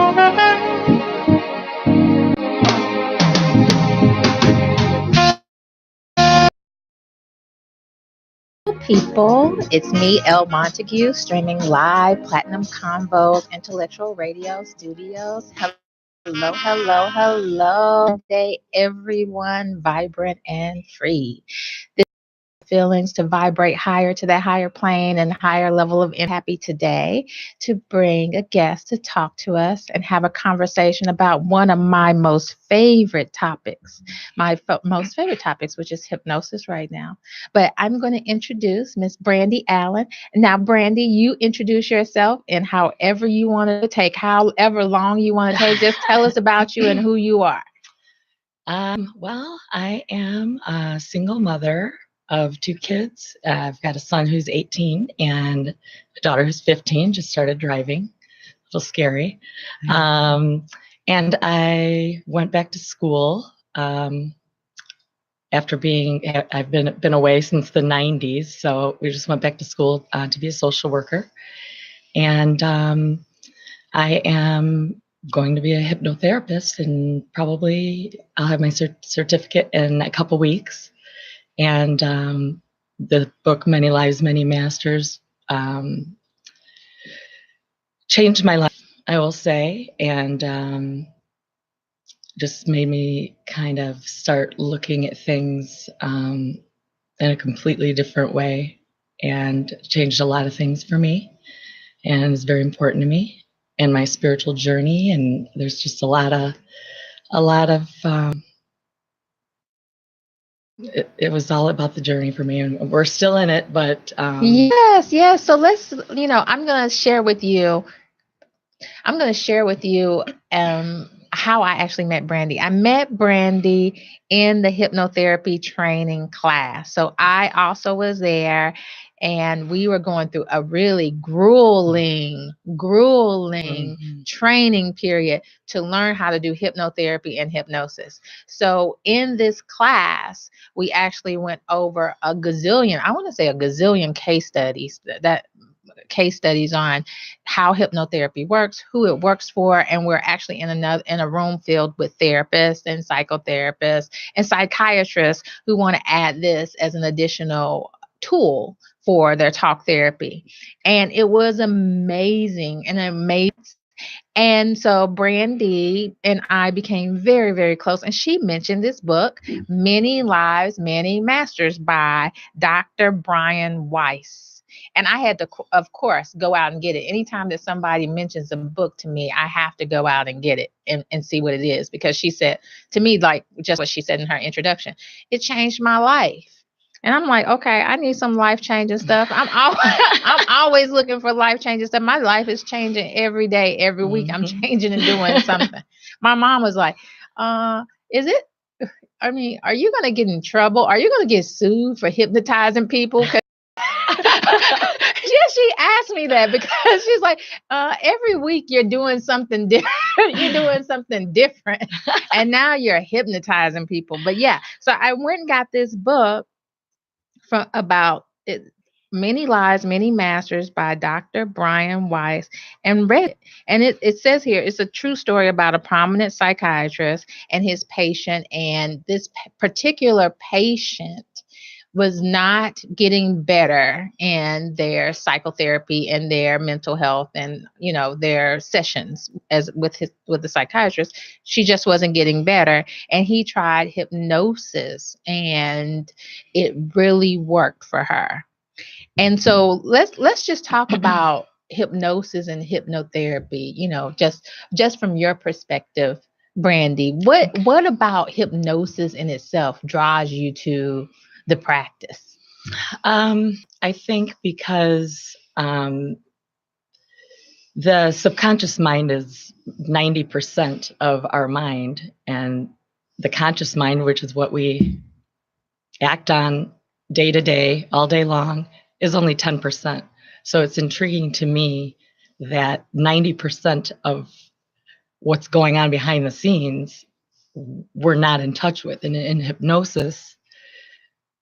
People, it's me, El Montague, streaming live Platinum Convos Intellectual Radio Studios. Hello. Day, everyone, vibrant and free. Feelings to vibrate higher to that higher plane and higher level of happy today to bring a guest to talk to us and have a conversation about one of my most favorite topics, most favorite topics, which is hypnosis right now. But I'm going to introduce Miss Brandy Allen. Now, Brandy, you introduce yourself in however you want to take, however long you want to take. Just tell us about you and who you are. Well, I am a single mother of two kids. I've got a son who's 18 and a daughter who's 15, just started driving. A little scary. And I went back to school after I've been away since the 90s. So we just went back to school to be a social worker. And I am going to be a hypnotherapist, and probably I'll have my certificate in a couple weeks. And the book, Many Lives, Many Masters, changed my life, I will say, and just made me kind of start looking at things in a completely different way, and changed a lot of things for me, and is very important to me and my spiritual journey. And there's just a lot of it was all about the journey for me, and we're still in it, but Yes. So let's, I'm going to share with you how I actually met Brandy. I met Brandy in the hypnotherapy training class. So I also was there, and we were going through a really grueling training period to learn how to do hypnotherapy and hypnosis. So in this class, we actually went over a gazillion case studies on how hypnotherapy works, who it works for, and we're actually in a room filled with therapists and psychotherapists and psychiatrists who want to add this as an additional tool for their talk therapy. And it was amazing. And so Brandy and I became very, very close. And she mentioned this book, Many Lives, Many Masters by Dr. Brian Weiss. And I had to, of course, go out and get it. Anytime that somebody mentions a book to me, I have to go out and get it and see what it is. Because she said to me, like just what she said in her introduction, it changed my life. And I'm like, okay, I need some life-changing stuff. I'm always looking for life-changing stuff. My life is changing every day, every week. I'm changing and doing something. My mom was like, are you going to get in trouble? Are you going to get sued for hypnotizing people? She asked me that because she's like, every week you're doing something different. You're doing something different. And now you're hypnotizing people. But yeah, so I went and got this book about Many Lives, Many Masters by Dr. Brian Weiss, and read it. And it says here, it's a true story about a prominent psychiatrist and his patient. And this particular patient was not getting better in their psychotherapy and their mental health and, their sessions with the psychiatrist. She just wasn't getting better. And he tried hypnosis, and it really worked for her. And so let's just talk about hypnosis and hypnotherapy, just from your perspective, Brandy. What about hypnosis in itself draws you to the practice? I think because the subconscious mind is 90% of our mind, and the conscious mind, which is what we act on day to day, all day long, is only 10%. So it's intriguing to me that 90% of what's going on behind the scenes we're not in touch with. And in hypnosis,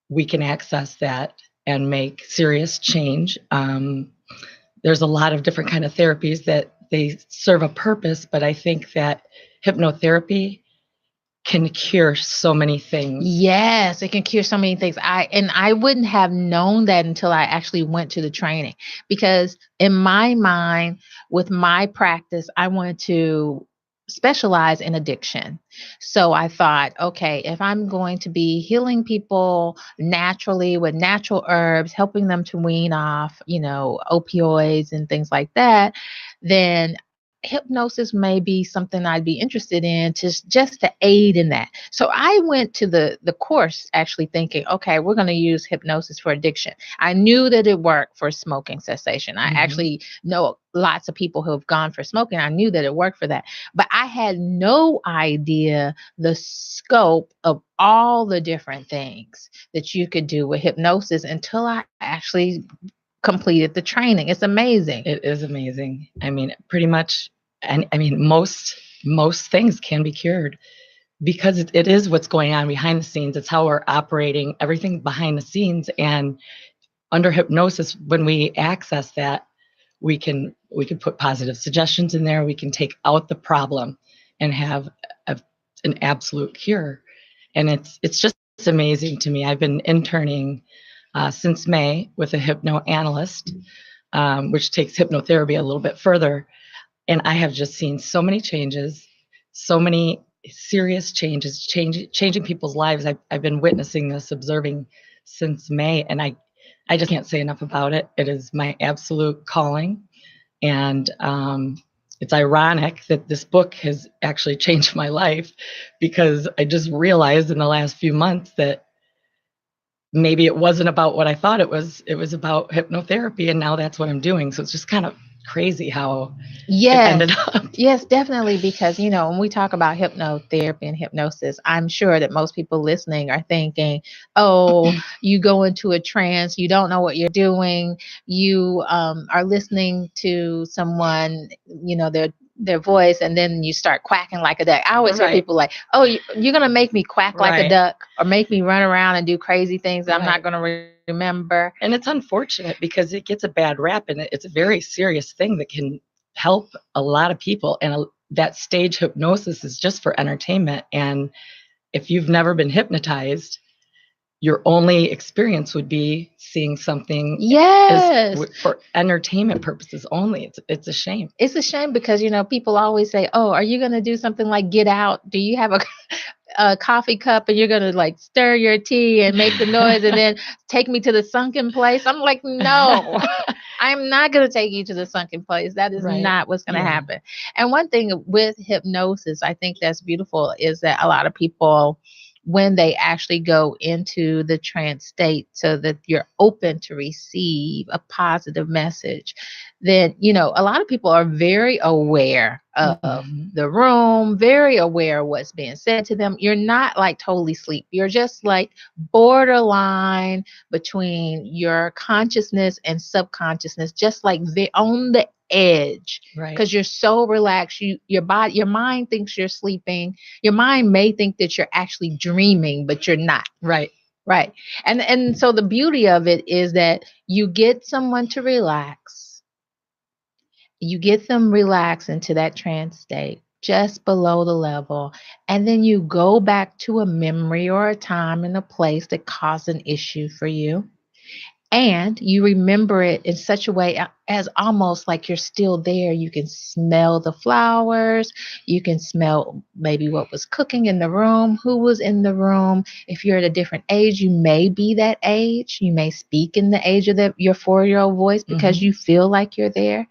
we can access that and make serious change. There's a lot of different kind of therapies that they serve a purpose, but I think that hypnotherapy can cure so many things. Yes, it can cure so many things. I wouldn't have known that until I actually went to the training, because in my mind, with my practice, I wanted to specialize in addiction. So I thought, okay, if I'm going to be healing people naturally with natural herbs, helping them to wean off, opioids and things like that, then hypnosis may be something I'd be interested in, just to aid in that. So I went to the course actually thinking, okay, we're going to use hypnosis for addiction. I knew that it worked for smoking cessation. I actually know lots of people who have gone for smoking. I knew that it worked for that, but I had no idea the scope of all the different things that you could do with hypnosis until I actually completed the training. It's amazing. It is amazing. I mean, pretty much, and I mean, most things can be cured because it is what's going on behind the scenes. It's how we're operating, everything behind the scenes. And under hypnosis, when we access that, we can put positive suggestions in there. We can take out the problem and have an absolute cure. And it's just amazing to me. I've been interning since May with a hypnoanalyst, which takes hypnotherapy a little bit further. And I have just seen so many changes, so many serious changes, changing people's lives. I've been witnessing this, observing since May, and I just can't say enough about it. It is my absolute calling. And it's ironic that this book has actually changed my life, because I just realized in the last few months that maybe it wasn't about what I thought it was. It was about hypnotherapy, and now that's what I'm doing. So it's just kind of crazy how it ended up. Yes, definitely. Because, when we talk about hypnotherapy and hypnosis, I'm sure that most people listening are thinking, oh, you go into a trance, you don't know what you're doing, you are listening to someone, their voice, and then you start quacking like a duck. I always hear people like, oh, you're going to make me quack like a duck, or make me run around and do crazy things that I'm not going to remember. And it's unfortunate because it gets a bad rap, and it's a very serious thing that can help a lot of people. And that stage hypnosis is just for entertainment. And if you've never been hypnotized, your only experience would be seeing something for entertainment purposes only. It's a shame. It's a shame because, people always say, oh, are you going to do something like Get Out? Do you have a coffee cup and you're going to like stir your tea and make the noise and then take me to the sunken place? I'm like, no, I'm not going to take you to the sunken place. That is not what's going to happen. And one thing with hypnosis, I think that's beautiful, is that a lot of people, when they actually go into the trance state, so that you're open to receive a positive message, then, a lot of people are very aware of the room, very aware of what's being said to them. You're not like totally asleep. You're just like borderline between your consciousness and subconsciousness, just like on the edge, because you're so relaxed. Your mind thinks you're sleeping. Your mind may think that you're actually dreaming, but you're not. Right. And so the beauty of it is that you get someone to relax. You get them relaxed into that trance state, just below the level, and then you go back to a memory or a time and a place that caused an issue for you. And you remember it in such a way as almost like you're still there. You can smell the flowers. You can smell maybe what was cooking in the room, who was in the room. If you're at a different age, you may be that age. You may speak in the age of your 4-year-old voice because you feel like you're there.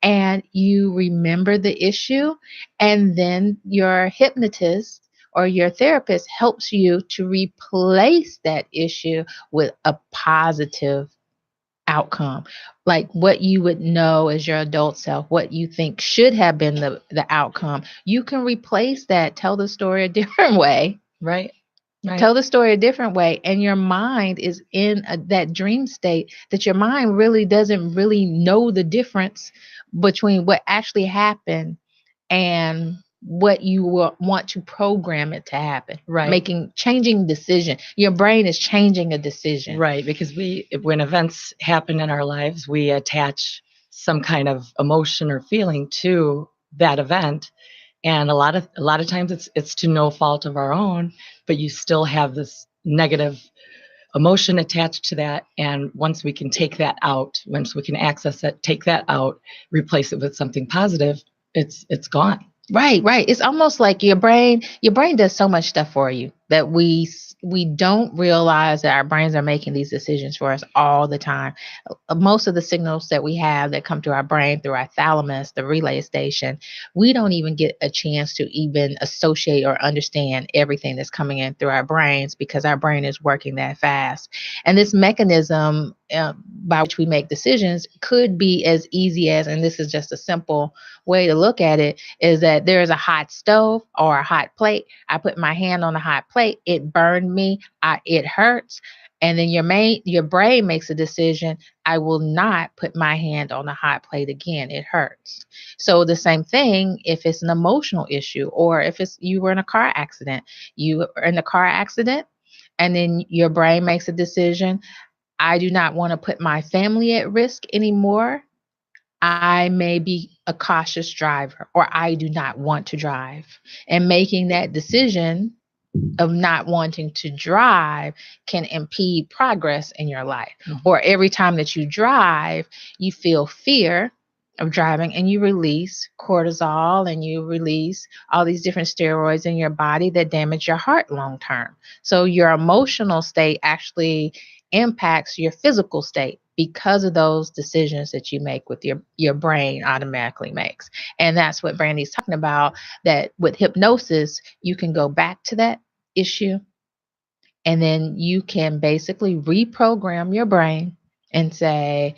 And you remember the issue. And then your hypnotist or your therapist helps you to replace that issue with a positive outcome, like what you would know as your adult self, what you think should have been the outcome. You can replace that, tell the story a different way. Right. Tell the story a different way, and your mind is in that dream state that your mind really doesn't really know the difference between what actually happened and what you want to program it to happen. Changing decision. Your brain is changing a decision. Right. Because when events happen in our lives, we attach some kind of emotion or feeling to that event. And a lot of times it's to no fault of our own, but you still have this negative emotion attached to that. And once we can take that out, once we can access it, take that out, replace it with something positive, it's gone. Right, right. It's almost like your brain does so much stuff for you that we don't realize that our brains are making these decisions for us all the time. Most of the signals that we have that come to our brain through our thalamus, the relay station, we don't even get a chance to even associate or understand everything that's coming in through our brains because our brain is working that fast. And this mechanism by which we make decisions could be as easy as, and this is just a simple way to look at it, is that there is a hot stove or a hot plate. I put my hand on the hot plate. It burned me. It hurts. And then your brain makes a decision. I will not put my hand on the hot plate again. It hurts. So the same thing if it's an emotional issue, or if you were in a car accident. You were in a car accident, and then your brain makes a decision. I do not want to put my family at risk anymore. I may be a cautious driver, or I do not want to drive. And making that decision of not wanting to drive can impede progress in your life. Mm-hmm. Or every time that you drive, you feel fear of driving and you release cortisol and you release all these different steroids in your body that damage your heart long term. So your emotional state actually impacts your physical state because of those decisions that you make with your brain automatically makes. And that's what Brandy's talking about, that with hypnosis, you can go back to that issue and then you can basically reprogram your brain and say,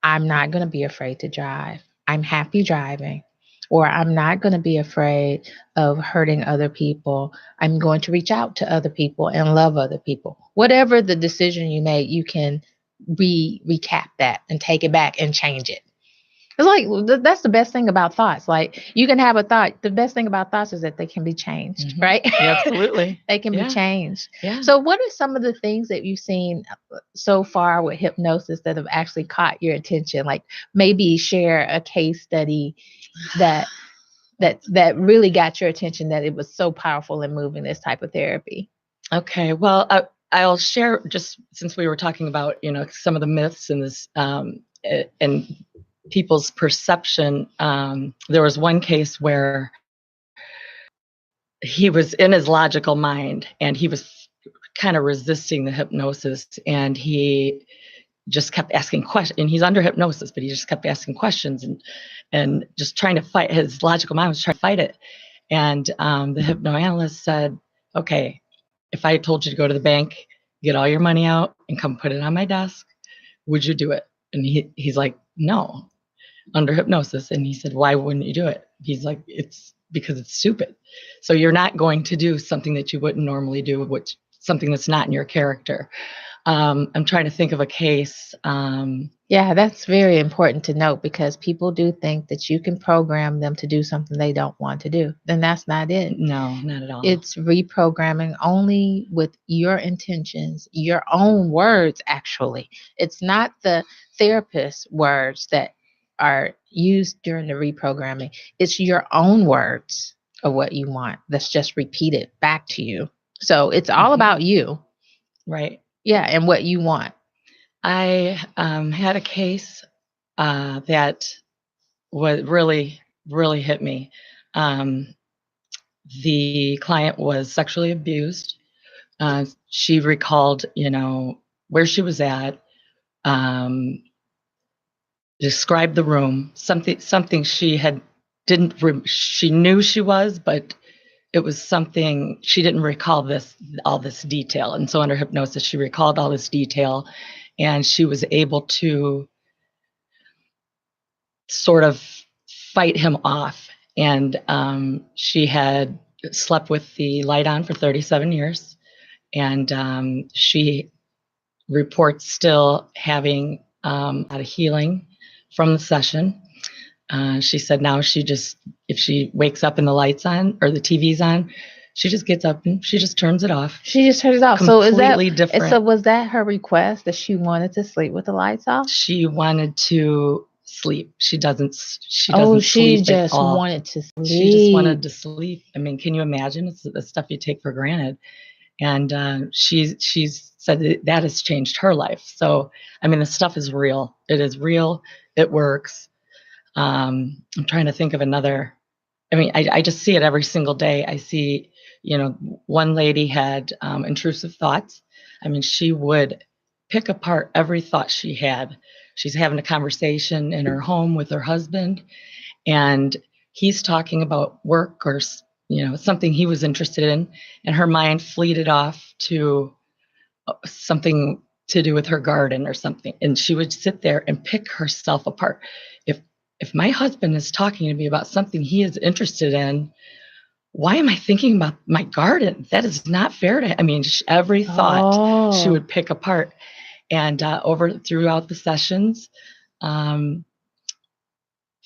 I'm not going to be afraid to drive. I'm happy driving. Or I'm not going to be afraid of hurting other people. I'm going to reach out to other people and love other people. Whatever the decision you made, you can recap that and take it back and change it. It's like, that's the best thing about thoughts. Like, you can have a thought. The best thing about thoughts is that they can be changed, mm-hmm. right? Yeah, absolutely. They can be changed. Yeah. So what are some of the things that you've seen so far with hypnosis that have actually caught your attention? Like, maybe share a case study that really got your attention, that it was so powerful in moving this type of therapy. Okay. Well, I'll share, just since we were talking about, some of the myths in this, and people's perception. There was one case where he was in his logical mind and he was kind of resisting the hypnosis, and he just kept asking questions, and he's under hypnosis, but he just kept asking questions and just trying to fight. His logical mind was trying to fight it. And the hypnoanalyst said, okay, if I told you to go to the bank, get all your money out and come put it on my desk, would you do it? And he's like, no, under hypnosis. And he said, why wouldn't you do it? He's like, it's because it's stupid. So you're not going to do something that you wouldn't normally do, something that's not in your character. I'm trying to think of a case. Yeah, that's very important to note, because people do think that you can program them to do something they don't want to do. Then that's not it. No, not at all. It's reprogramming only with your intentions, your own words, actually. It's not the therapist's words that are used during the reprogramming. It's your own words of what you want that's just repeated back to you. So it's all about you. Right. Yeah, and what you want. I had a case that was really, really hit me. The client was sexually abused. She recalled, where she was at, described the room, something she she knew she was, but it was something she didn't recall all this detail. And so under hypnosis, she recalled all this detail, and she was able to sort of fight him off. And she had slept with the light on for 37 years. And she reports still having a lot of healing from the session. She said now if she wakes up and the light's on or the TV's on, she just gets up and she just turns it off. She just turns it off. Completely different. So was that her request, that she wanted to sleep with the lights off? She wanted to sleep. She doesn't Oh, she sleep at just all. wanted to She just wanted sleep. to sleep. I mean, can you imagine? It's the stuff you take for granted. And she's said that has changed her life. So, I mean, the stuff is real. It is real. It works. I'm trying to think of another. I mean, I just see it every single day. I see, one lady had intrusive thoughts. I mean, she would pick apart every thought she had. She's having a conversation in her home with her husband, and he's talking about work or something he was interested in, and her mind fleeted off to something to do with her garden or something, and she would sit there and pick herself apart. If my husband is talking to me about something he is interested in, why am I thinking about my garden? That is not fair to. I mean, every thought she would pick apart, and throughout the sessions.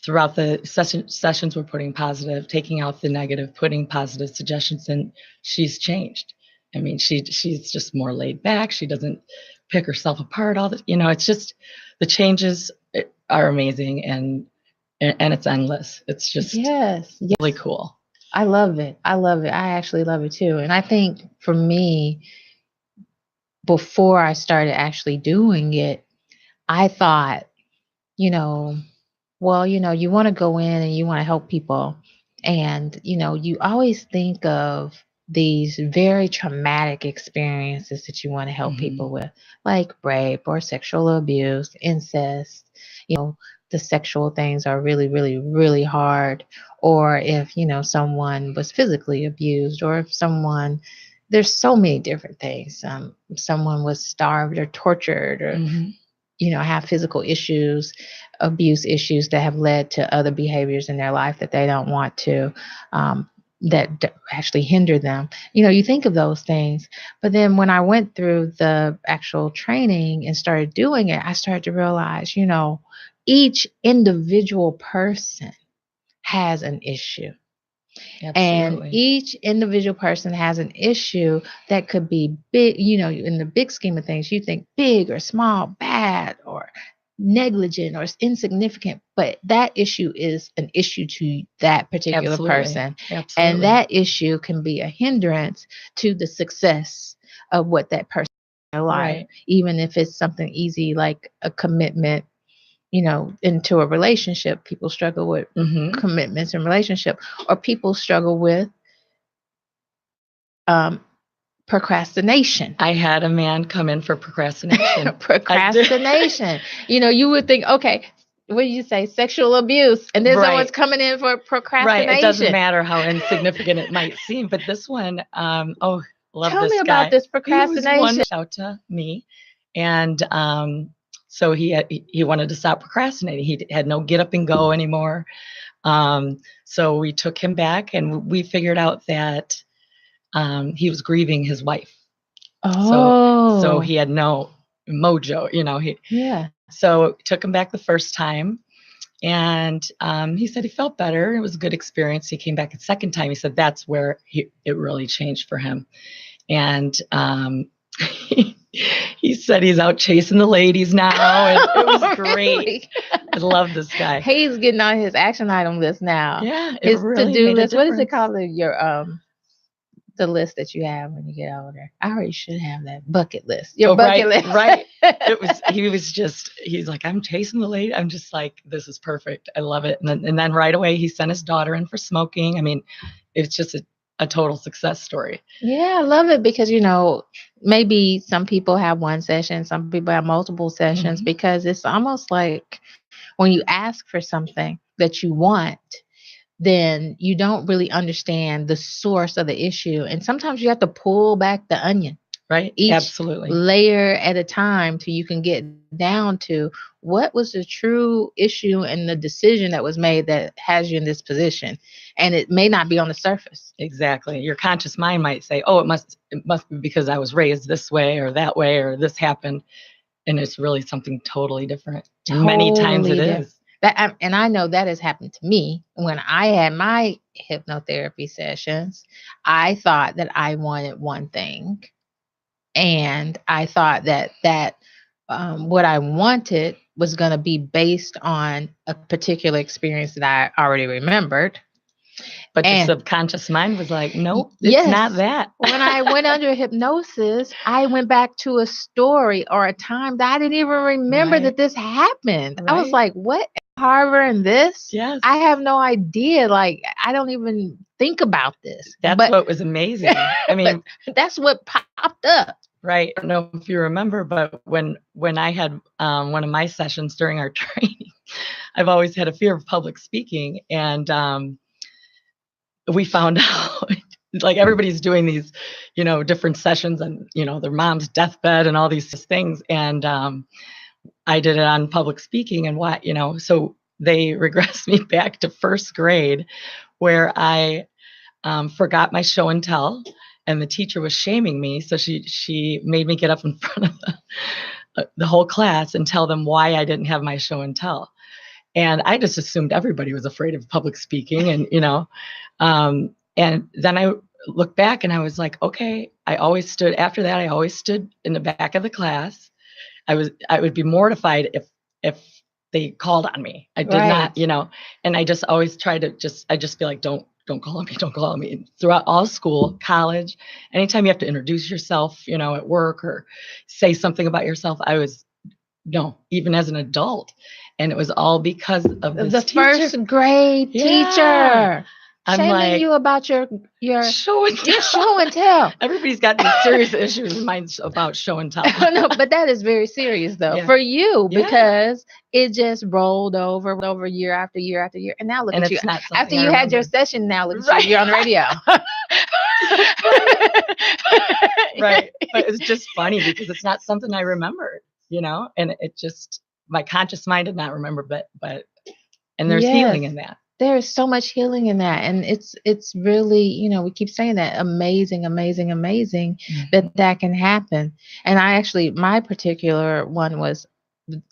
Throughout the sessions, we're putting positive, taking out the negative, putting positive suggestions, and she's changed. I mean, she's just more laid back. She doesn't pick herself apart. It's just the changes are amazing, and it's endless. It's just really cool. I love it. I actually love it too. And I think for me, before I started actually doing it, I thought, well, you want to go in and you want to help people. And, you always think of these very traumatic experiences that you want to help people with, like rape or sexual abuse, incest. The sexual things are really, really, really hard. Or if, someone was physically abused, or if there's so many different things. Someone was starved or tortured, or have physical issues, abuse issues that have led to other behaviors in their life that they don't want to, that actually hinder them. You think of those things. But then when I went through the actual training and started doing it, I started to realize, each individual person has an issue. Absolutely. And each individual person has an issue that could be big, in the big scheme of things, you think big or small, bad or negligent or insignificant, but that issue is an issue to that particular person. Absolutely. And that issue can be a hindrance to the success of what that person in their life, even if it's something easy like a commitment. Into a relationship, people struggle with commitments in relationship, or people struggle with procrastination. I had a man come in for procrastination. Procrastination. You would think, okay, what do you say? Sexual abuse. And then someone's coming in for procrastination. Right. It doesn't matter how insignificant it might seem, but this one, love Tell this me guy. About this procrastination. He was out to me, and so he wanted to stop procrastinating. He had no get up and go anymore. So we took him back, and we figured out that he was grieving his wife. So he had no mojo, So took him back the first time, and he said he felt better. It was a good experience. He came back a second time. He said that's where it really changed for him. And he said he's out chasing the ladies now. And it was great. I love this guy. He's getting on his action item list now. Yeah, his really to-do list. What is it called? The list that you have when you get older. I already should have that bucket list. Your bucket list. Right. He's like, I'm chasing the lady. I'm just like, this is perfect. I love it. And then right away, he sent his daughter in for smoking. I mean, it's just a total success story. Yeah, I love it because, maybe some people have one session, some people have multiple sessions, because it's almost like when you ask for something that you want, then you don't really understand the source of the issue. And sometimes you have to pull back the onion. Right. Each Absolutely. layer at a time till you can get down to what was the true issue and the decision that was made that has you in this position. And it may not be on the surface. Exactly. Your conscious mind might say, oh, it must be because I was raised this way or that way or this happened. And it's really something totally different. Many times it is. And I know that has happened to me. When I had my hypnotherapy sessions, I thought that I wanted one thing. And I thought that what I wanted was going to be based on a particular experience that I already remembered. But your And subconscious mind was like, nope, it's yes, not that. when I went under hypnosis, I went back to a story or a time that I didn't even remember Right. that this happened. I was Right. like, what? Harbor and this? Yes. I have no idea. Like, I don't even think about this. That's but what was amazing. I mean, that's what popped up. right. I don't know if you remember, but when I had one of my sessions during our training, I've always had a fear of public speaking, and we found out like everybody's doing these, different sessions on, their mom's deathbed and all these things, and I did it on public speaking and so they regressed me back to first grade, where I forgot my show and tell, and the teacher was shaming me. So she made me get up in front of the whole class and tell them why I didn't have my show and tell. And I just assumed everybody was afraid of public speaking, and and then I looked back and I was like, okay, after that, I always stood in the back of the class. I would be mortified if they called on me. I did not, and I just always tried to I just be like, don't call on me, don't call on me. And throughout all school, college, anytime you have to introduce yourself, at work or say something about yourself, no, even as an adult. And it was all because of this the teacher. First grade teacher. I'm shaming like, you about your show and tell. show and tell. Everybody's got these serious issues in mind about show and tell. No, but that is very serious though for you, because it just rolled over year after year after year, and now look at you. After you had your session, now look at you. You're on the radio. Right, but it's just funny because it's not something I remembered, and it just, my conscious mind did not remember, but and there's healing in that. There's so much healing in that. And it's really, we keep saying that amazing that can happen. And my particular one was,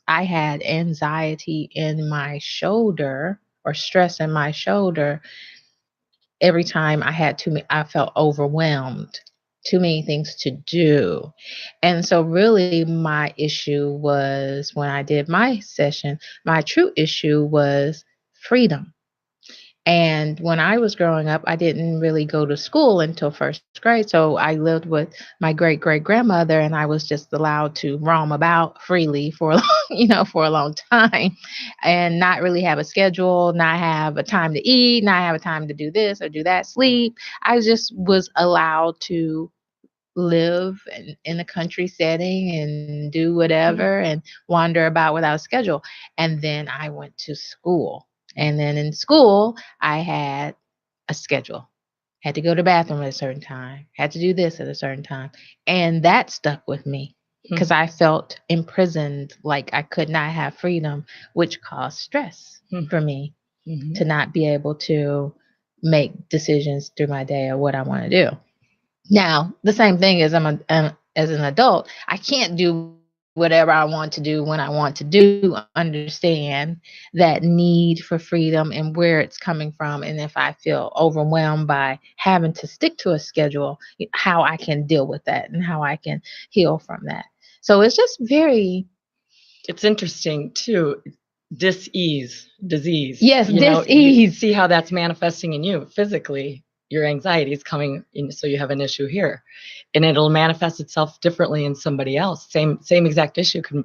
I had anxiety in my shoulder, or stress in my shoulder. Every time I felt overwhelmed, too many things to do. And so really my issue was, when I did my session, my true issue was freedom. And when I was growing up, I didn't really go to school until first grade. So I lived with my great grandmother, and I was just allowed to roam about freely for a long time, and not really have a schedule, not have a time to eat, not have a time to do this or do that, sleep. I just was allowed to live in a country setting and do whatever and wander about without a schedule. And then I went to school. And then in school, I had a schedule. Had to go to the bathroom at a certain time. Had to do this at a certain time. And that stuck with me because I felt imprisoned, like I could not have freedom, which caused stress for me to not be able to make decisions through my day or what I want to do. Now, the same thing is as an adult, I can't do whatever I want to do when I want to do. Understand that need for freedom and where it's coming from. And if I feel overwhelmed by having to stick to a schedule, how I can deal with that and how I can heal from that. So it's just it's interesting too. Disease. Yes, disease. See how that's manifesting in you physically. Your anxiety is coming in, so you have an issue here, and it'll manifest itself differently in somebody else. Same exact issue can,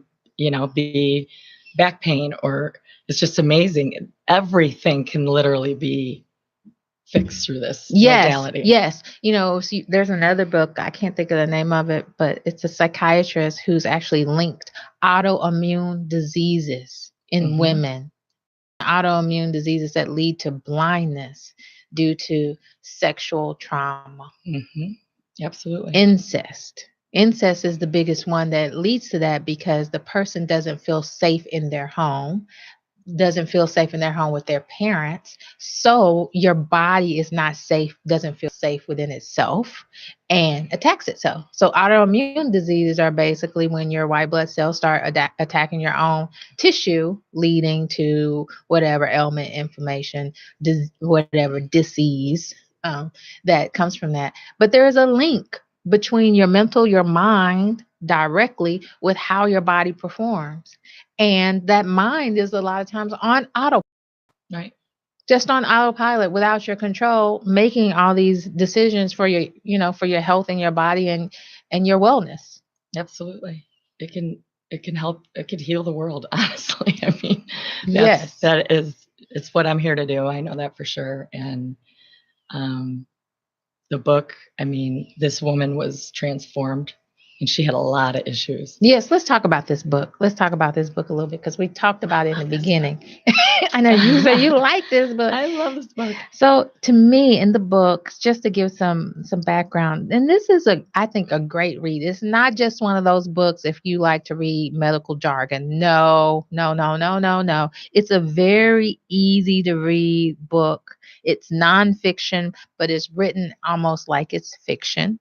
be back pain, or it's just amazing. Everything can literally be fixed through this modality. Yes. There's another book, I can't think of the name of it, but it's a psychiatrist who's actually linked autoimmune diseases in women, autoimmune diseases that lead to blindness due to sexual trauma. Absolutely. Incest is the biggest one that leads to that, because the person doesn't feel safe in their home, doesn't feel safe in their home with their parents. So your body is not safe, doesn't feel safe within itself, and attacks itself. So autoimmune diseases are basically when your white blood cells start attacking your own tissue, leading to whatever ailment, inflammation, whatever disease that comes from that. But there is a link between your mental, your mind, directly with how your body performs. And that mind is a lot of times on Right. just on autopilot without your control, making all these decisions for your, for your health and your body and your wellness. Absolutely. It can help, it could heal the world, honestly. I mean, Yes. it's what I'm here to do. I know that for sure. And the book, I mean, this woman was transformed and she had a lot of issues. Yes, let's talk about this book. Let's talk about this book a little bit because we talked about it in the beginning. I know you say you like this book. I love this book. So to me, in the book, just to give some background, and this is I think a great read. It's not just one of those books if you like to read medical jargon. No, no, no, no, no, no. It's a very easy to read book. It's nonfiction, but it's written almost like it's fiction.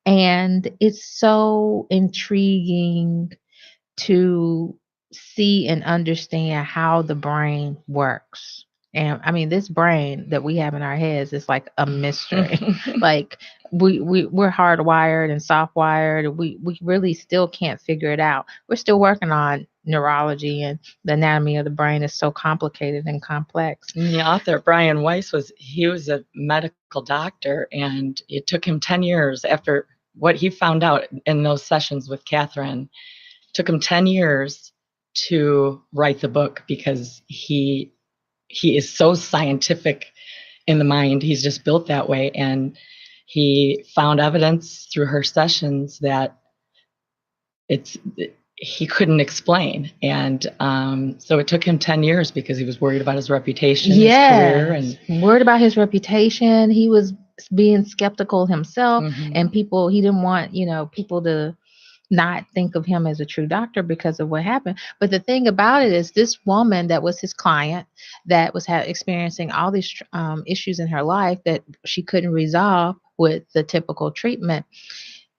And it's so intriguing to see and understand how the brain works. And I mean, this brain that we have in our heads is like a mystery. Like we're hardwired and soft wired. We really still can't figure it out. We're still working on neurology, and the anatomy of the brain is so complicated and complex. And the author, Brian Weiss, was a medical doctor, and it took him 10 years after what he found out in those sessions with Catherine. It took him 10 years to write the book because he is so scientific in the mind. He's just built that way. And he found evidence through her sessions that he couldn't explain. And so it took him 10 years because he was worried about his reputation, his career. And worried about his reputation. He was being skeptical himself, and he didn't want, people to not think of him as a true doctor because of what happened. But the thing about it is, this woman that was his client, that was experiencing all these issues in her life that she couldn't resolve with the typical treatment,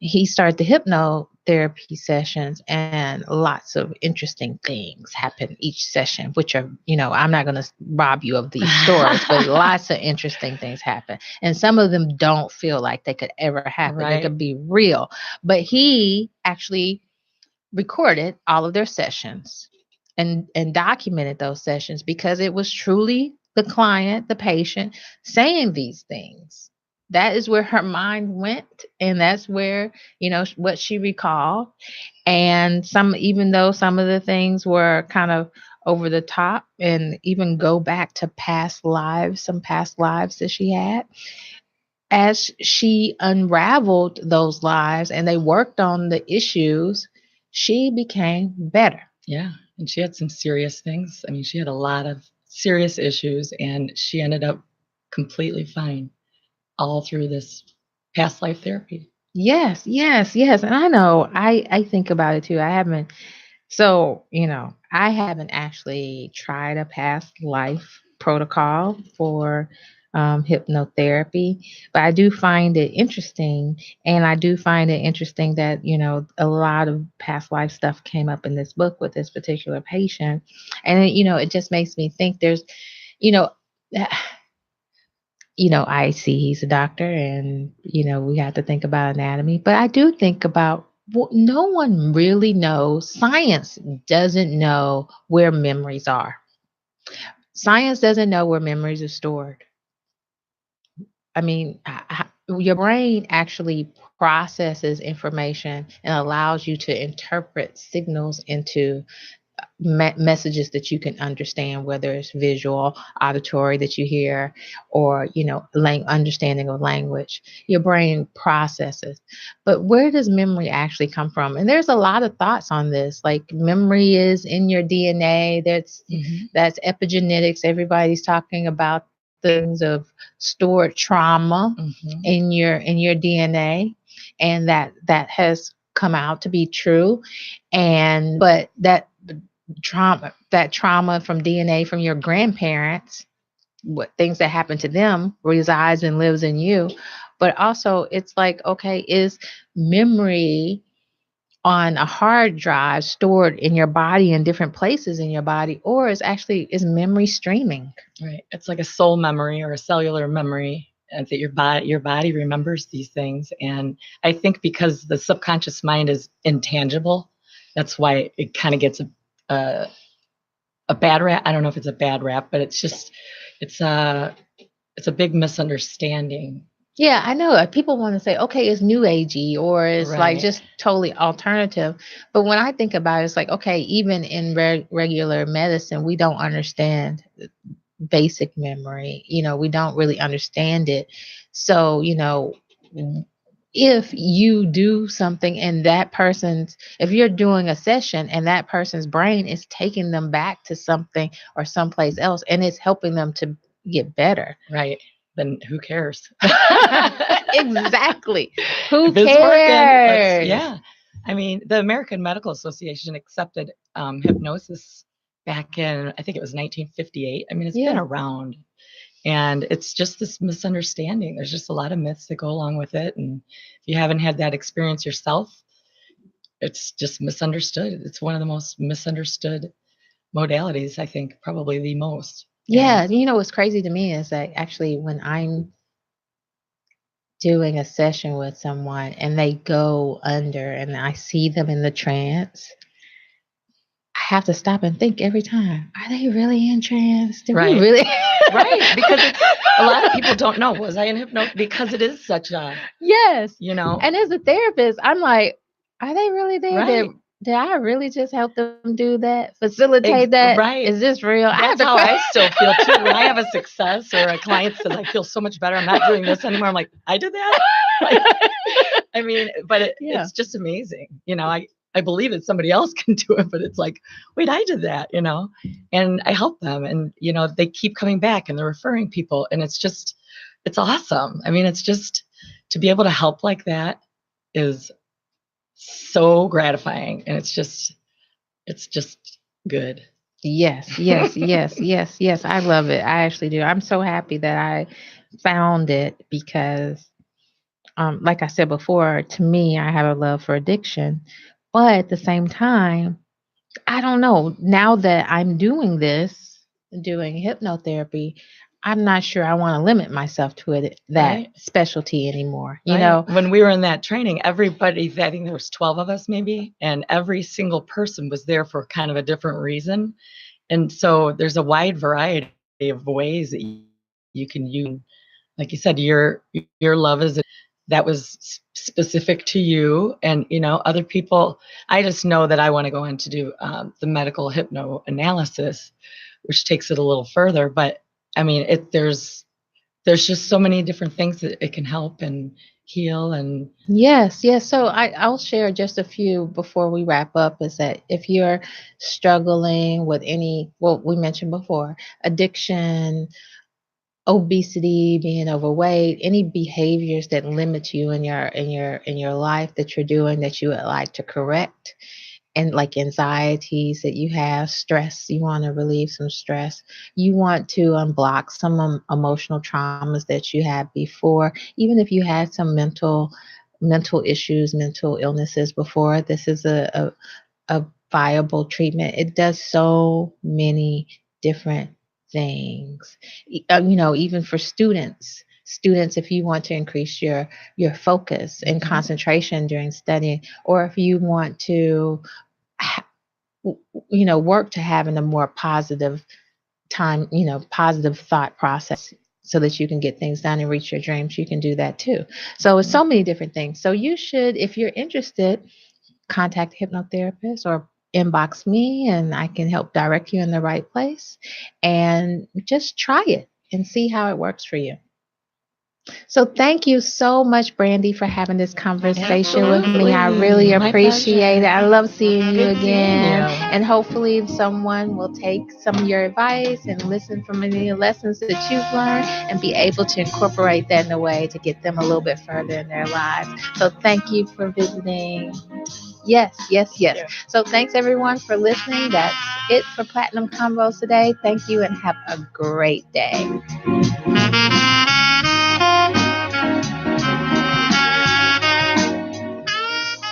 he started the hypnotherapy sessions, and lots of interesting things happen each session, which are, I'm not going to rob you of these stories, but lots of interesting things happen. And some of them don't feel like they could ever happen. Right. They could be real. But he actually recorded all of their sessions and documented those sessions because it was truly the client, the patient, saying these things. That is where her mind went, and that's where, what she recalled. And even though some of the things were kind of over the top and even go back to some past lives that she had, as she unraveled those lives and they worked on the issues, she became better. Yeah. And she had some serious things. I mean, she had a lot of serious issues, and she ended up completely fine all through this past life therapy. Yes. And I know I think about it too. I haven't actually tried a past life protocol for hypnotherapy, but I do find it interesting. And I do find it interesting that, a lot of past life stuff came up in this book with this particular patient. And, it just makes me think there's, I see he's a doctor, and, we have to think about anatomy. But I do think about, no one really knows. Science doesn't know where memories are. Science doesn't know where memories are stored. I mean, your brain actually processes information and allows you to interpret signals into messages that you can understand, whether it's visual, auditory that you hear, or understanding of language. Your brain processes. But where does memory actually come from? And there's a lot of thoughts on this. Like, memory is in your DNA. That's epigenetics. Everybody's talking about things of stored trauma in your DNA, and that has come out to be true. But that trauma from DNA from your grandparents, what things that happened to them, resides and lives in you. But also, it's like, okay, is memory on a hard drive stored in your body in different places in your body, or is memory streaming? Right. It's like a soul memory or a cellular memory. and that your body remembers these things. And I think because the subconscious mind is intangible, that's why it kind of gets a bad rap. I don't know if it's a bad rap, but it's a big misunderstanding. Yeah, I know. People want to say, okay, it's new agey or it's like Right. just totally alternative. But when I think about it, it's like, okay, even in regular medicine, we don't understand basic memory. We don't really understand it. So, if you do something and if you're doing a session and that person's brain is taking them back to something or someplace else and it's helping them to get better. Right. Then who cares? Exactly. Who If it's cares? yeah. I mean, the American Medical Association accepted hypnosis back in, I think it was 1958. I mean, it's been around. And it's just this misunderstanding. There's just a lot of myths that go along with it. And if you haven't had that experience yourself, it's just misunderstood. It's one of the most misunderstood modalities, I think, probably the most. Yeah. What's crazy to me is that actually when I'm doing a session with someone and they go under and I see them in the trance, I have to stop and think every time, are they really in trance? Do we really? Right. Because a lot of people don't know, was I in hypnosis? Because it is such a, yes. And as a therapist, I'm like, are they really there? Right. Did I really just help them do that? Facilitate that? Right. Is this real? That's how I still feel too. When I have a success or a client says, I feel so much better, I'm not doing this anymore. I'm like, I did that? I mean, but it's just amazing. I believe that somebody else can do it, but it's like, wait, I did that, and I help them, and, they keep coming back and they're referring people, and it's awesome. I mean, it's just to be able to help like that is so gratifying, and it's just good. Yes. I love it. I actually do. I'm so happy that I found it because, like I said before, to me, I have a love for addiction, but at the same time, I don't know. Now that I'm doing hypnotherapy, I'm not sure I want to limit myself to that specialty anymore. When we were in that training, everybody, I think there was 12 of us maybe, and every single person was there for kind of a different reason. And so there's a wide variety of ways that you can use. Like you said, your love that was specific to you, and other people. I just know that I want to go in to do the medical hypnoanalysis, which takes it a little further. But I mean, there's just so many different things that it can help and heal. And yes. So I'll share just a few before we wrap up. Is that if you're struggling with we mentioned before, addiction, obesity, being overweight, any behaviors that limit you in your life that you're doing that you would like to correct, and like anxieties that you have, stress, you want to relieve some stress, you want to unblock some emotional traumas that you had before, even if you had some mental issues, mental illnesses before, this is a viable treatment. It does so many different things. Even for students, if you want to increase your focus and concentration during studying, or if you want to work to having a more positive time, positive thought process, so that you can get things done and reach your dreams, you can do that too. So it's so many different things. So you should, if you're interested, contact a hypnotherapist or inbox me and I can help direct you in the right place, and just try it and see how it works for you. So thank you so much, Brandy, for having this conversation with me. I really appreciate it. I love seeing you again. And hopefully someone will take some of your advice and listen from any lessons that you've learned and be able to incorporate that in a way to get them a little bit further in their lives. So thank you for visiting. Yes. So thanks everyone for listening. That's it for Platinum Convos today. Thank you and have a great day.